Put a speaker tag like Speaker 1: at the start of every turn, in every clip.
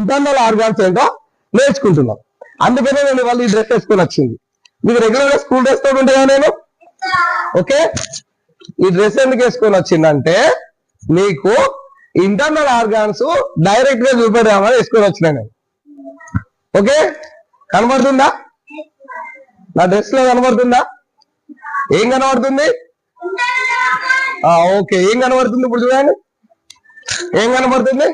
Speaker 1: Internal organs ఏంటో నేర్చుకుంటున్నాం. అందుకనే నేను వాళ్ళు ఈ డ్రెస్ వేసుకొని వచ్చింది. మీకు రెగ్యులర్ గా స్కూల్ డ్రెస్ తోటి ఉంటాయా నేను? ఓకే, ఈ డ్రెస్ ఎందుకు వేసుకొని వచ్చిందంటే మీకు ఇంటర్నల్ ఆర్గాన్స్ డైరెక్ట్ గా చూపెడదామని వేసుకొని వచ్చినా నేను. ఓకే, కనబడుతుందా? నా డ్రెస్ లో కనబడుతుందా? ఏం కనబడుతుంది? ఓకే, ఏం కనబడుతుంది ఇప్పుడు చూడండి. ఏం కనబడుతుంది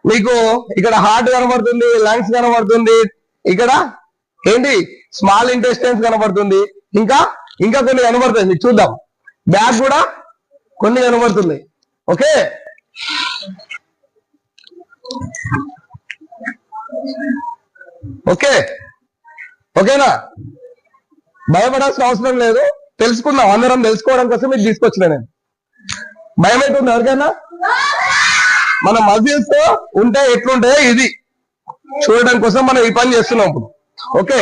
Speaker 1: మీకు? ఇక్కడ హార్ట్ కనబడుతుంది, లంగ్స్ కనబడుతుంది, ఇక్కడ ఏంటి స్మాల్ ఇంటెస్టైన్స్ కనబడుతుంది, ఇంకా ఇంకా కొన్ని కనబడుతుంది. చూద్దాం, బ్యాక్ కూడా కొన్ని కనబడుతుంది. ఓకే, ఓకే ఓకేనా? భయపడాల్సిన అవసరం లేదు, తెలుసుకుందాం. అందరం తెలుసుకోవడం కోసం ఇది తీసుకొచ్చిన నేను. భయం అవుతుంది ఎవరికైనా? మన మజిల్స్ ఉంటే ఎట్లుంటాయో ఇది చూడడం కోసం మనం ఈ పని చేస్తున్నాం ఇప్పుడు. ఓకే,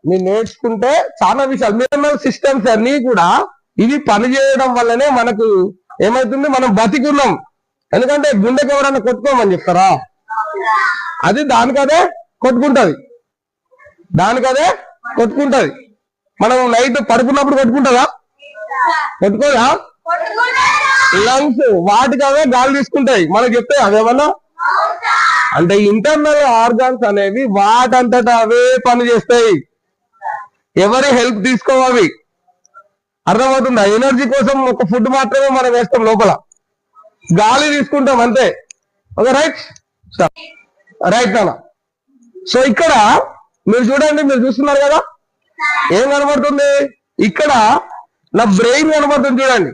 Speaker 1: మీరు నేర్చుకుంటే చాలా విషయాలు మీరు సిస్టమ్స్ అన్ని కూడా ఇవి పని చేయడం వల్లనే మనకు ఏమవుతుంది, మనం బతికున్నాం. ఎందుకంటే గుండెకి ఎవరన్నా కొట్టుకోమని చెప్తారా? అది దానికదే కొట్టుకుంటది, దానికదే కొట్టుకుంటది. మనం నైట్ పడుకున్నప్పుడు కొట్టుకుంటుందా? కొట్టుకోదా? లంగ్స్ వాటికి అవే గాలి తీసుకుంటాయి, మనకు చెప్తాయి అవేమన్నా. అంటే ఇంటర్నల్ ఆర్గాన్స్ అనేవి వాటంతటా అవే పని చేస్తాయి, ఎవరి హెల్ప్ తీసుకోవాలి. అర్థమవుతుందా? ఎనర్జీ కోసం ఒక ఫుడ్ మాత్రమే మనం వేస్తాం, లోపల గాలి తీసుకుంటాం అంతే. ఓకే, రైట్ రైట్ నాన్న. సో ఇక్కడ మీరు చూడండి, మీరు చూస్తున్నారు కదా ఏం కనబడుతుంది? ఇక్కడ నా బ్రెయిన్ కనబడుతుంది, చూడండి.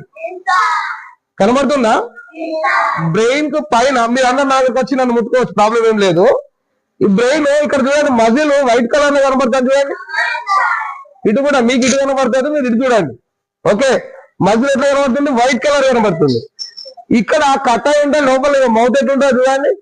Speaker 1: కనబడుతుందా? బ్రెయిన్ కు పైన మీరు అందరు నా దగ్గరకు వచ్చి నన్ను ముట్టుకోవచ్చు, ప్రాబ్లం ఏం లేదు. ఈ బ్రెయిన్ ఇక్కడ చూడండి, మజిల్ వైట్ కలర్ లో కనబడుతుంది చూడండి. ఇటు కూడా మీకు ఇటు కనబడుతుంది, మీరు ఇటు చూడండి. ఓకే, మజిల్ ఎట్లా కనబడుతుంది? వైట్ కలర్ కనబడుతుంది. ఇక్కడ కట్ అయి ఉంటే లోపల మౌత్ ఎట్లుంటుంది చూడండి.